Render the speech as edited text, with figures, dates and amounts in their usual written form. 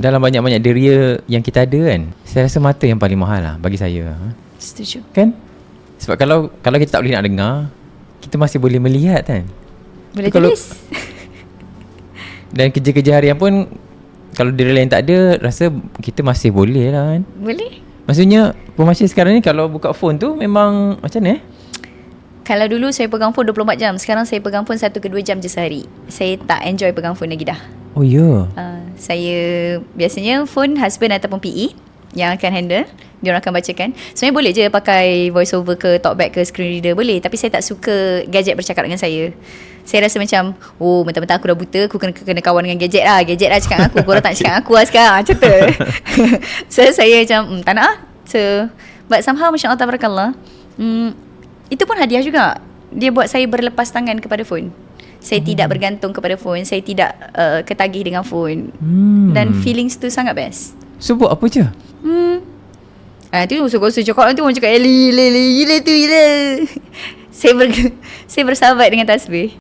Dalam banyak-banyak deria yang kita ada kan, saya rasa mata yang paling mahal lah bagi saya. Setuju. Kan? Sebab kalau kita tak boleh nak dengar, kita masih boleh melihat kan. Boleh Kalau- tulis. Dan kerja-kerja harian pun, kalau deria lain tak ada, rasa kita masih boleh lah kan. Boleh. Maksudnya pemasya sekarang ni kalau buka phone tu memang macam mana Kalau dulu saya pegang phone 24 jam, sekarang saya pegang phone 1 ke 2 jam je sehari. Saya tak enjoy pegang phone lagi dah. Oh ya. Saya biasanya phone husband ataupun PE yang akan handle. Dia orang akan bacakan. Sebenarnya boleh je pakai voice over ke talkback ke screen reader, boleh. Tapi saya tak suka gadget bercakap dengan saya. Saya rasa macam, oh mentang-mentang aku dah buta, aku kena kawan dengan gadget lah. Gadget lah cakap dengan aku, korang tak cakap dengan aku lah sekarang. Macam tu. So saya macam tak nak lah. So but somehow masya Allah tabarakallah, itu pun hadiah juga. Dia buat saya berlepas tangan kepada phone. Saya tidak bergantung kepada phone. Saya tidak ketagih dengan phone. Dan feelings tu sangat best. So buat apa je? Tu suka cakap tu, orang cakap gila tu gila. Saya bersahabat dengan tasbih.